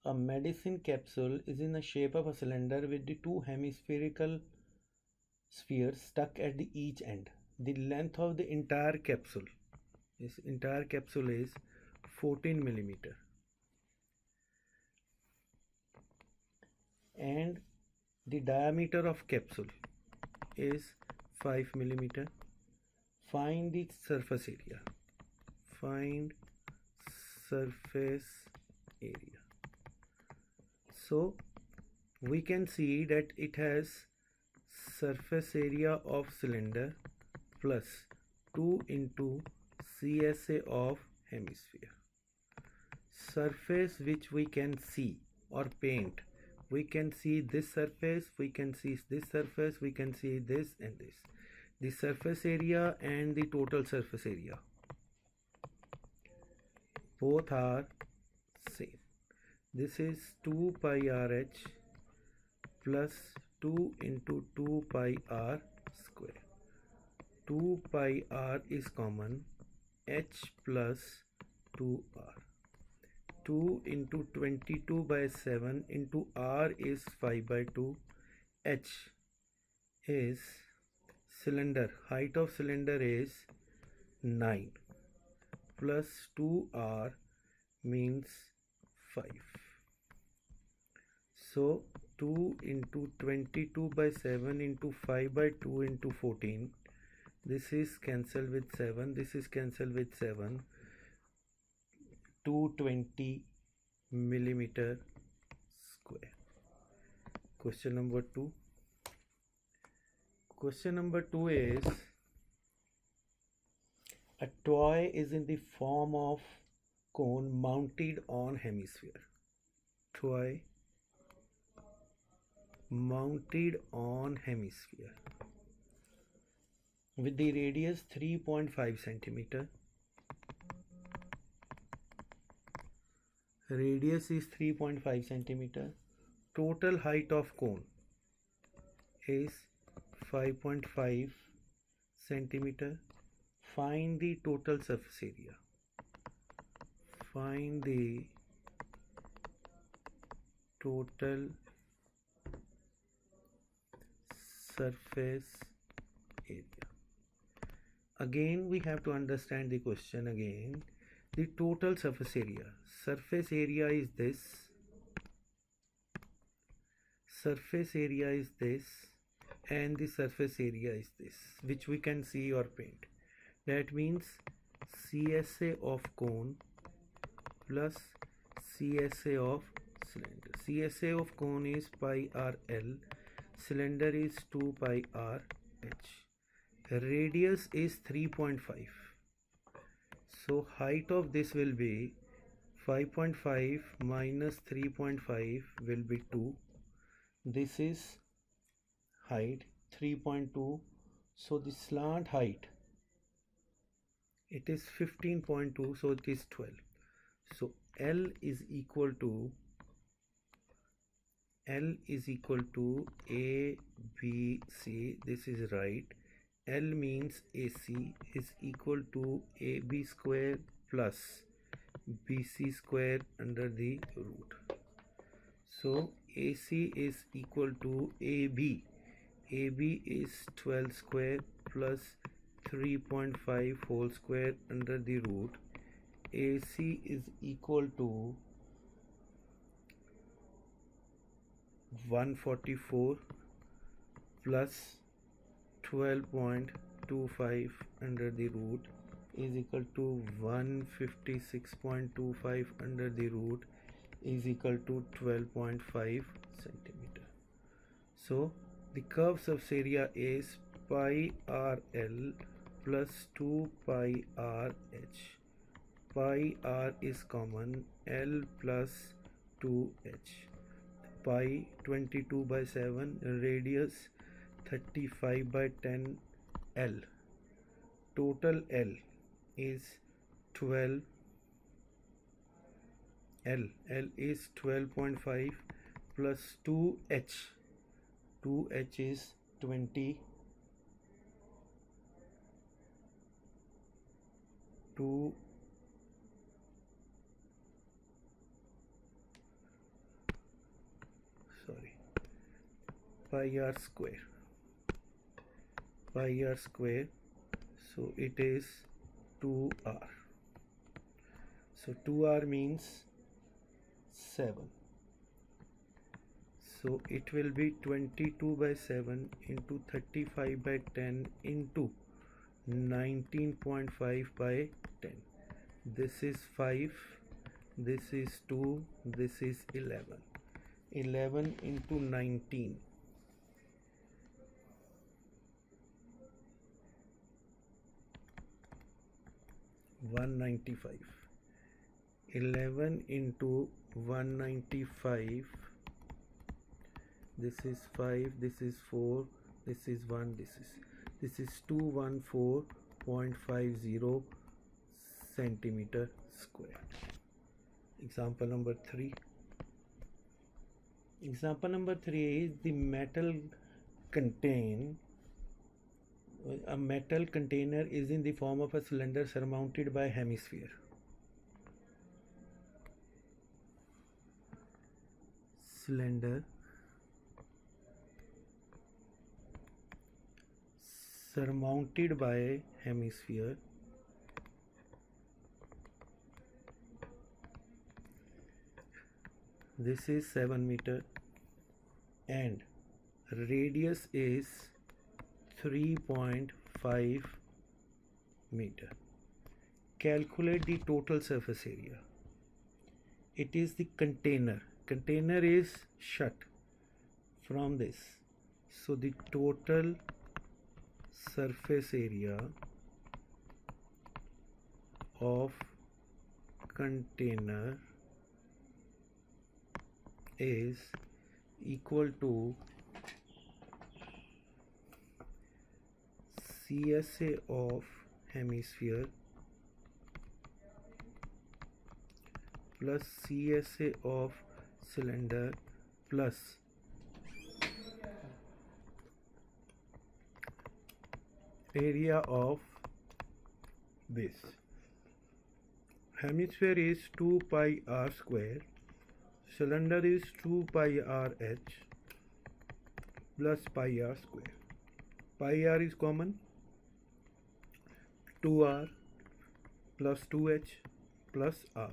A medicine capsule is in the shape of a cylinder with the two hemispherical spheres stuck at the each end. The length of the entire capsule, this entire capsule is 14 millimeter, and the diameter of capsule is 5 millimeter. Find the surface area. Find surface area. So we can see that it has surface area of cylinder plus 2 into CSA of hemisphere. Surface which we can see or paint. We can see this surface, we can see this surface, we can see this and this. The surface area and the total surface area both are same. This is 2 pi RH plus 2 into 2 pi r square. 2 pi r is common, h plus 2r. 2 into 22 by 7 into r is 5 by 2. H is cylinder, height of cylinder is 9 plus 2r means 5. So 2 into 22 by 7 into 5 by 2 into 14. This is cancelled with 7. This is cancelled with 7. 220 millimeter square. Question number 2. Question number 2 is, a toy is in the form of cone mounted on hemisphere. Toy mounted on hemisphere with the radius 3.5 centimeter. Radius is 3.5 centimeter. Total height of cone is 5.5 centimeter. Find the total surface area. Find the total surface area. Again we have to understand the question again. The total surface area. Surface area is this. Surface area is this. And the surface area is this, which we can see or paint. That means CSA of cone plus CSA of cylinder. CSA of cone is pi r L. Cylinder is 2 pi r h. Radius is 3.5. So height of this will be 5.5 minus 3.5 will be 2. This is height 3.2. So the slant height, it is 15.2, so it is 12. So L is equal to A, B, C. This is right. L means AC is equal to AB square plus BC square under the root. So AC is equal to AB. AB is 12 square plus 3.5 whole square under the root. AC is equal to 144 plus 12.25 under the root is equal to 156.25 under the root is equal to 12.5 centimeter. So the curve surface area is pi RL plus 2 pi RH. Pi r is common, L plus 2h. Pi 22 by 7, radius 35 by 10 L. Total L is 12. L is 12.5 plus 2h. 2h is 20. 2 sorry, pi r square, pi r square, so it is 2r. So 2r means 7. So it will be 22 by 7 into 35 by 10 into 19.5 by 10. This is 5, this is 2, this is 11. 11 into 19. 195. 11 into 195. This is 5, this is 4, this is 1, this is 214.50 centimeter square. Example number 3. Example number 3 is the metal a metal container is in the form of a cylinder surmounted by a hemisphere. Cylinder surmounted by a hemisphere. This is 7 meter and radius is 3.5 meter. Calculate the total surface area. It is the container. Container is shut from this. So the total surface area of container is equal to CSA of hemisphere plus CSA of cylinder plus area of this. Hemisphere is 2 pi r square, cylinder is 2 pi r h plus pi r square. Pi r is common, 2r plus 2h plus r.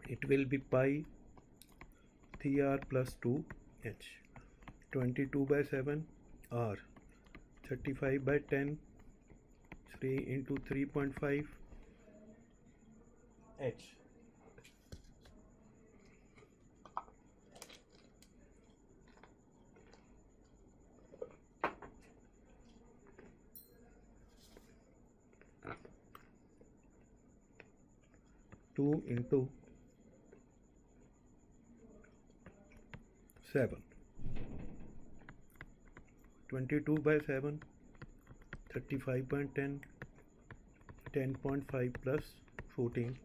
It will be pi 3r plus 2h. 22 by 7 r, 35 by 10, 3 into 3.5 h. Two into 7. 22 by 7, 35.10, 10.5 plus 14,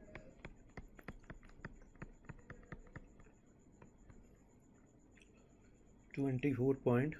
24.5.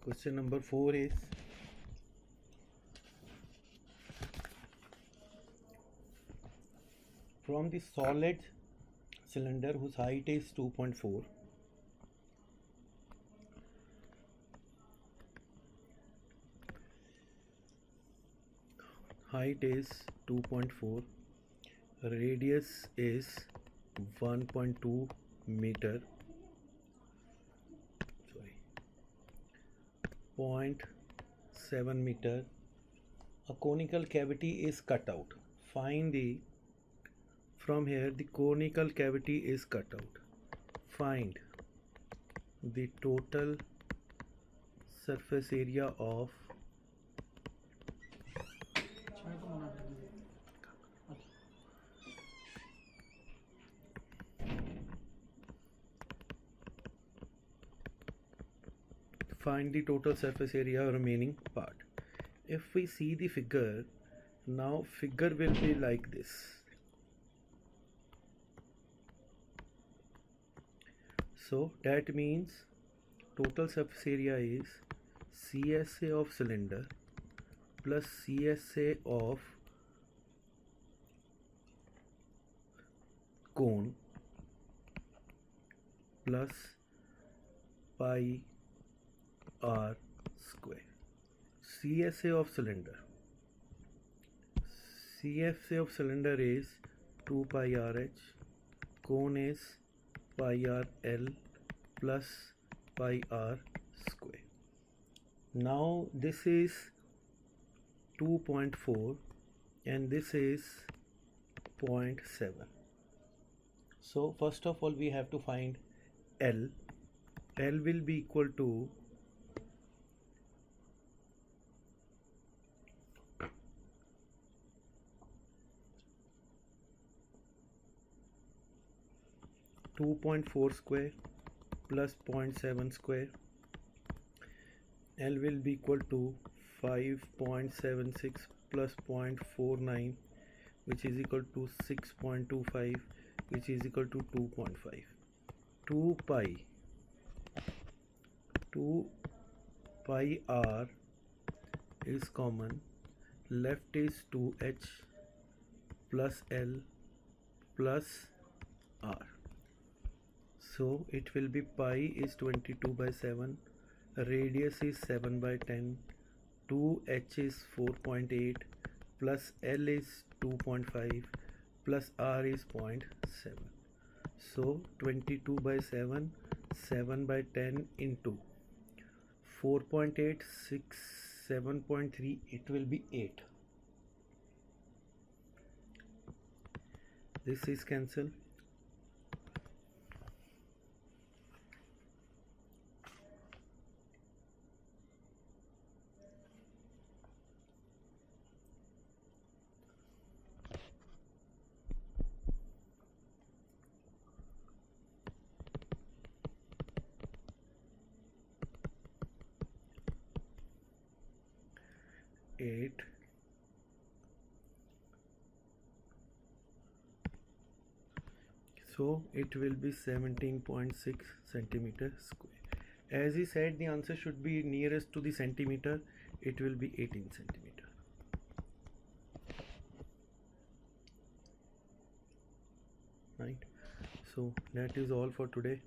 Question number 4 is from the solid cylinder whose height is 2.4, height is 2.4, radius is 1.2 meter, sorry, 0.7 meter. A conical cavity is cut out. Find from here the conical cavity is cut out. Find the total surface area of remaining part. If we see the figure, now figure will be like this. So that means total surface area is CSA of cylinder plus CSA of cone plus pi r square. CSA of cylinder. CSA of cylinder is 2 pi RH, cone is pi r L plus pi r square. Now this is 2.4 and this is 0.7. So first of all we have to find L. L will be equal to 2.4 square plus 0.7 square. L will be equal to 5.76 plus 0.49, which is equal to 6.25, which is equal to 2.5. 2 pi r is common. Left is 2h plus L plus r. So it will be pi is 22 by 7, radius is 7 by 10, 2h is 4.8 plus L is 2.5 plus r is 0.7. So 22 by 7, 7 by 10 into 4.8, 6, 7.3, it will be 8. This is cancelled. So it will be 17.6 centimeter square. As he said, the answer should be nearest to the centimeter. It will be 18 centimeter. Right. So that is all for today.